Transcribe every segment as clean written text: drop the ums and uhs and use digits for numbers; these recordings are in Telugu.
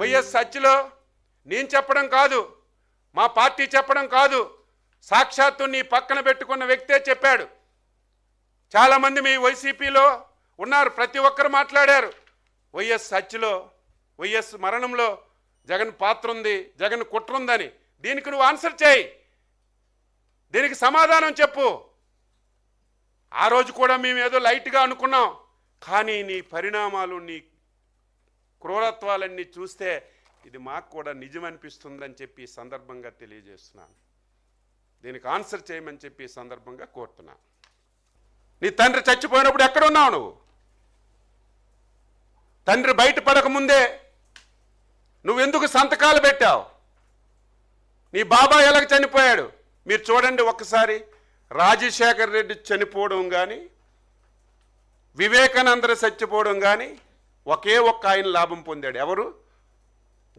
వైఎస్ సత్యలో నేను చెప్పడం కాదు, మా పార్టీ చెప్పడం కాదు, సాక్షాత్తు నీ పక్కన పెట్టుకున్న వ్యక్తే చెప్పాడు. చాలామంది మీ వైసీపీలో ఉన్నారు, ప్రతి ఒక్కరు మాట్లాడారు. వైఎస్ సత్యలో, వైఎస్ మరణంలో జగన్ పాత్ర ఉంది, జగన్ కుట్ర ఉందని. దీనికి నువ్వు ఆన్సర్ చేయి, దీనికి సమాధానం చెప్పు. ఆ రోజు కూడా మేము ఏదో లైట్గా అనుకున్నాం, కానీ నీ పరిణామాలు, నీ క్రూరత్వాలన్నీ చూస్తే ఇది మాకు కూడా నిజం అనిపిస్తుందని చెప్పి సందర్భంగా తెలియజేస్తున్నాను. దీనికి ఆన్సర్ చేయమని చెప్పి సందర్భంగా కోరుతున్నాను. నీ తండ్రి చచ్చిపోయినప్పుడు ఎక్కడున్నావు నువ్వు? తండ్రి బయటపడకముందే నువ్వెందుకు సంతకాలు పెట్టావు? నీ బాబాయ్ ఎలాగ చనిపోయాడు మీరు చూడండి ఒక్కసారి. రాజశేఖర్ రెడ్డి చనిపోవడం కానీ, వివేకానంద చచ్చిపోవడం కానీ ఒకే ఒక్క ఆయన లాభం పొందాడు. ఎవరు?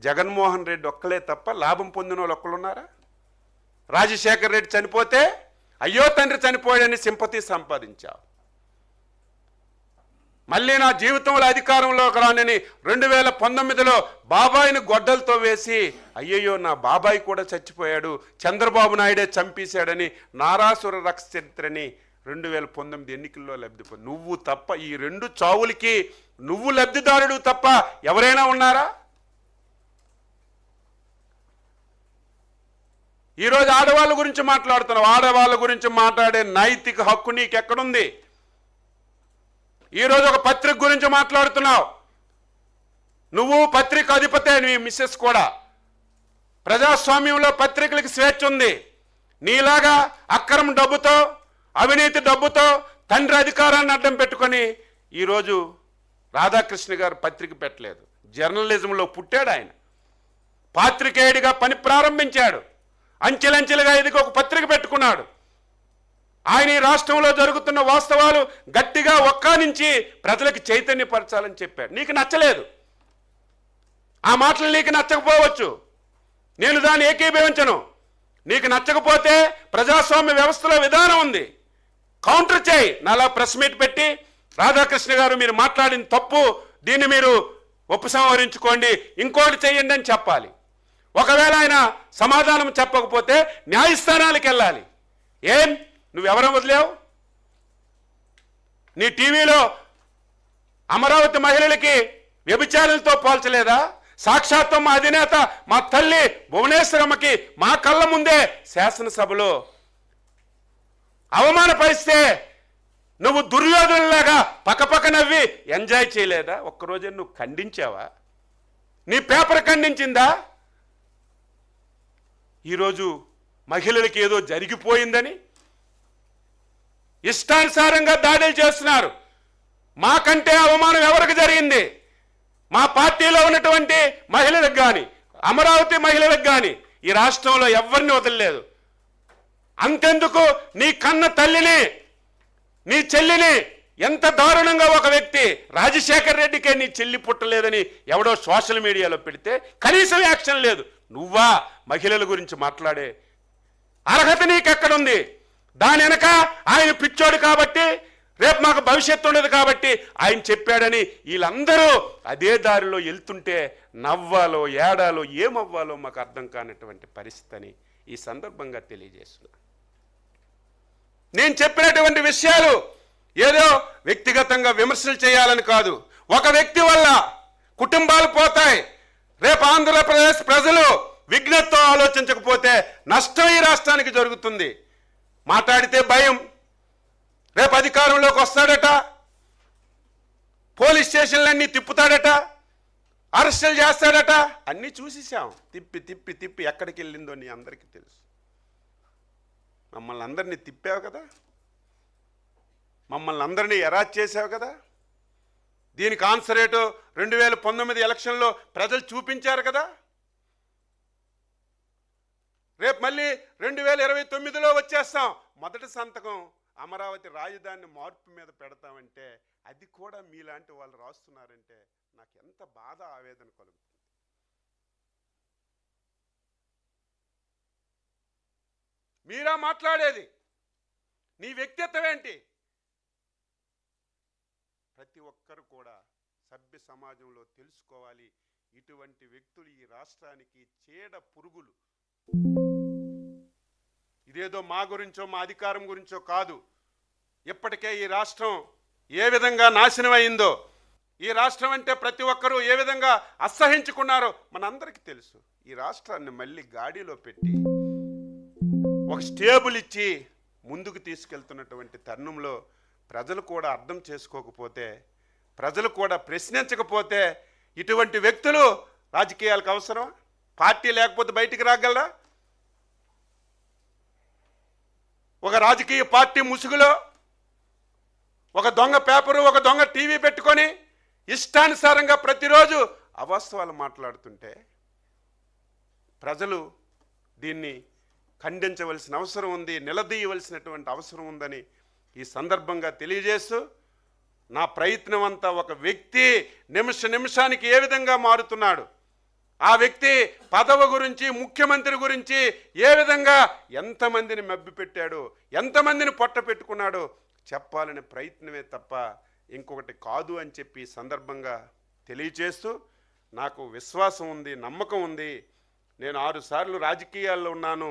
జగన్మోహన్ రెడ్డి ఒక్కలే తప్ప లాభం పొందిన వాళ్ళు ఒక్కరున్నారా? రాజశేఖర్ రెడ్డి చనిపోతే అయ్యో తండ్రి చనిపోయాడని సింపతి సంపాదించావు. మళ్ళీ నా జీవితంలో అధికారంలోకి రానని 2019లో బాబాయిని గొడ్డలతో వేసి అయ్యయ్యో నా బాబాయ్ కూడా చచ్చిపోయాడు, చంద్రబాబు నాయుడే చంపేశాడని నారాసుర రక్ష చరిత్రని 2019 ఎన్నికల్లో లబ్ధి పొంది నువ్వు తప్ప, ఈ 2 చావులకి నువ్వు లబ్ధిదారుడు తప్ప ఎవరైనా ఉన్నారా? ఈరోజు ఆడవాళ్ళ గురించి మాట్లాడుతున్నావు. ఆడవాళ్ళ గురించి మాట్లాడే నైతిక హక్కు నీకు ఎక్కడుంది? ఈరోజు ఒక పత్రిక గురించి మాట్లాడుతున్నావు. నువ్వు పత్రిక అధిపతే, నీ మిస్సెస్ కూడా. ప్రజాస్వామ్యంలో పత్రికలకు స్వేచ్ఛ ఉంది. నీలాగా అక్రమ డబ్బుతో, అవినీతి డబ్బుతో తండ్రి అధికారాన్ని అడ్డం పెట్టుకొని ఈరోజు రాధాకృష్ణ గారు పత్రిక పెట్టలేదు. జర్నలిజంలో పుట్టాడు ఆయన, పాత్రికేయుడిగా పని ప్రారంభించాడు, అంచెలంచెలుగా ఎదిగి ఒక పత్రిక పెట్టుకున్నాడు. ఆయన ఈ రాష్ట్రంలో జరుగుతున్న వాస్తవాలు గట్టిగా ఒక్కానించి ప్రజలకు చైతన్యపరచాలని చెప్పాడు. నీకు నచ్చలేదు, ఆ మాటలు నీకు నచ్చకపోవచ్చు, నేను దాన్ని ఏకీభవించను. నీకు నచ్చకపోతే ప్రజాస్వామ్య వ్యవస్థలో విధానం ఉంది, కౌంటర్ చేయి. నాలా ప్రెస్ మీట్ పెట్టి రాధాకృష్ణ గారు మీరు మాట్లాడిన తప్పు, దీన్ని మీరు ఉపసంహరించుకోండి, ఇంకోటి చేయండి అని చెప్పాలి. ఒకవేళ ఆయన సమాధానం చెప్పకపోతే న్యాయస్థానాలకు వెళ్ళాలి. ఏం నువ్వెవరో వదిలేవు? నీ టీవీలో అమరావతి మహిళలకి వ్యభిచారులతో పోల్చలేదా? సాక్షాత్తు మా అధినేత మా తల్లి భువనేశ్వరమ్మకి మా కళ్ళ ముందే శాసనసభలో అవమానపరిస్తే నువ్వు దుర్యోధనులాగా పక్కపక్క నవ్వి ఎంజాయ్ చేయలేదా? ఒక్కరోజు నువ్వు ఖండించావా? నీ పేపర్ ఖండించిందా? ఈరోజు మహిళలకి ఏదో జరిగిపోయిందని ఇష్టానుసారంగా దాడులు చేస్తున్నారు. మాకంటే అవమానం ఎవరికి జరిగింది? మా పార్టీలో ఉన్నటువంటి మహిళలకు కానీ, అమరావతి మహిళలకు కానీ ఈ రాష్ట్రంలో ఎవరిని వదలలేదు. అంతెందుకు నీ కన్న తల్లిని, నీ చెల్లిని ఎంత దారుణంగా ఒక వ్యక్తి, రాజశేఖర్ రెడ్డికే నీ చెల్లి పుట్టలేదని ఎవడో సోషల్ మీడియాలో పెడితే కనీసం యాక్షన్ లేదు. నువ్వా మహిళల గురించి మాట్లాడే అర్హత నీకెక్కడుంది? దాని వెనక ఆయన పిచ్చోడు కాబట్టి, రేపు మాకు భవిష్యత్తు ఉండదు కాబట్టి ఆయన చెప్పాడని వీళ్ళందరూ అదే దారిలో వెళ్తుంటే నవ్వాలో ఏడాలో ఏమవ్వాలో మాకు అర్థం కానటువంటి పరిస్థితి అని ఈ సందర్భంగా తెలియజేస్తున్నా. నేను చెప్పినటువంటి విషయాలు ఏదో వ్యక్తిగతంగా విమర్శలు చేయాలని కాదు. ఒక వ్యక్తి వల్ల కుటుంబాలు పోతాయి. రేపు ఆంధ్రప్రదేశ్ ప్రజలు విఘ్నతతో ఆలోచించకపోతే నష్టం ఈ రాష్ట్రానికి జరుగుతుంది. మాట్లాడితే భయం, రేపు అధికారంలోకి వస్తాడట, పోలీస్ స్టేషన్లన్నీ తిప్పుతాడట, అరెస్టులు చేస్తాడట, అన్నీ చూసేసాం. తిప్పి తిప్పి తిప్పి ఎక్కడికి వెళ్ళిందో నీ అందరికీ తెలుసు. మమ్మల్ని అందరినీ తిప్పావు కదా, మమ్మల్ని అందరినీ ఎరాజ్ చేసావు కదా. దీనికి ఆన్సర్ ఏటో 2019 ఎలక్షన్లో ప్రజలు చూపించారు కదా. రేపు మళ్ళీ 2029లో వచ్చేస్తాం. మొదటి సంతకం అమరావతి రాజధాని మార్పు మీద పెడతామంటే అది కూడా మీలాంటి వాళ్ళు రాస్తున్నారంటే నాకు ఎంత బాధ, ఆవేదన కలుగుతుంది. మీరా మాట్లాడేది? నీ వ్యక్తిత్వం ఏంటి? ప్రతి ఒక్కరు కూడా సభ్య సమాజంలో తెలుసుకోవాలి. ఇటువంటి వ్యక్తులు ఈ రాష్ట్రానికి చీడ పురుగులు. ఇదేదో మా గురించో మా అధికారం గురించో కాదు. ఇప్పటికే ఈ రాష్ట్రం ఏ విధంగా నాశనం అయిందో, ఈ రాష్ట్రం అంటే ప్రతి ఒక్కరూ ఏ విధంగా అసహించుకున్నారో మనందరికీ తెలుసు. ఈ రాష్ట్రాన్ని మళ్ళీ గాడిలో పెట్టి ఒక స్టేబుల్ ఇచ్చి ముందుకు తీసుకెళ్తున్నటువంటి తరుణంలో ప్రజలు కూడా అర్థం చేసుకోకపోతే, ప్రజలు కూడా ప్రశ్నించకపోతే ఇటువంటి వ్యక్తులు రాజకీయాలకు అవసరం? పార్టీ లేకపోతే బయటికి రాగలరా? ఒక రాజకీయ పార్టీ ముసుగులో ఒక దొంగ పేపరు, ఒక దొంగ టీవీ పెట్టుకొని ఇష్టానుసారంగా ప్రతిరోజు అవాస్తవాలు మాట్లాడుతుంటే ప్రజలు దీన్ని ఖండించవలసిన అవసరం ఉంది, నిలదీయవలసినటువంటి అవసరం ఉందని ఈ సందర్భంగా తెలియజేస్తూ, నా ప్రయత్నం అంతా ఒక వ్యక్తి నిమిషానికి ఏ విధంగా మారుతున్నాడు, ఆ వ్యక్తి పదవి గురించి, ముఖ్యమంత్రి గురించి ఏ విధంగా ఎంతమందిని మభ్యపెట్టాడు, ఎంతమందిని పొట్ట పెట్టుకున్నాడో చెప్పాలనే ప్రయత్నమే తప్ప ఇంకొకటి కాదు అని చెప్పి సందర్భంగా తెలియచేస్తూ, నాకు విశ్వాసం ఉంది, నమ్మకం ఉంది. నేను 6 సార్లు రాజకీయాల్లో ఉన్నాను.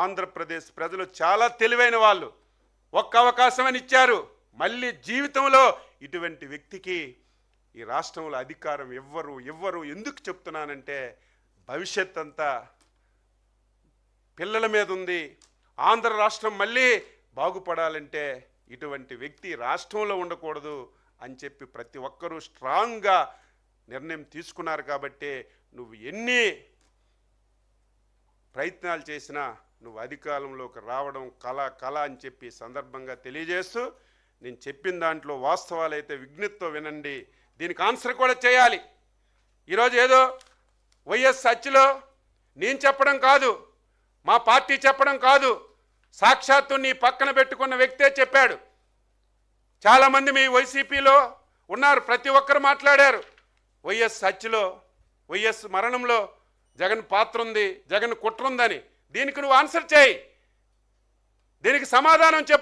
ఆంధ్రప్రదేశ్ ప్రజలు చాలా తెలివైన వాళ్ళు. ఒక్క అవకాశం అని ఇచ్చారు. మళ్ళీ జీవితంలో ఇటువంటి వ్యక్తికి ఈ రాష్ట్రంలో అధికారం ఇవ్వరు. ఎందుకు చెప్తున్నానంటే భవిష్యత్ అంతా పిల్లల మీద ఉంది. ఆంధ్ర రాష్ట్రం మళ్ళీ బాగుపడాలంటే ఇటువంటి వ్యక్తి రాష్ట్రంలో ఉండకూడదు అని చెప్పి ప్రతి ఒక్కరూ స్ట్రాంగ్గా నిర్ణయం తీసుకున్నారు. కాబట్టి నువ్వు ఎన్ని ప్రయత్నాలు చేసినా నువ్వు అధికారంలోకి రావడం కళ అని చెప్పి సందర్భంగా తెలియజేస్తూ, నేను చెప్పిన దాంట్లో వాస్తవాలు అయితే విజ్ఞతతో వినండి. దీనికి ఆన్సర్ కూడా చేయాలి. ఈరోజు ఏదో వైఎస్ హత్యలో నేను చెప్పడం కాదు, మా పార్టీ చెప్పడం కాదు, సాక్షాత్తు నీ పక్కన పెట్టుకున్న వ్యక్తే చెప్పాడు. చాలామంది మీ వైసీపీలో ఉన్నారు, ప్రతి ఒక్కరు మాట్లాడారు. వైఎస్ హత్యలో, వైఎస్ మరణంలో జగన్ పాత్ర ఉంది, జగన్ కుట్ర ఉందని. దీనికి నువ్వు ఆన్సర్ చేయి, దీనికి సమాధానం చెప్పు.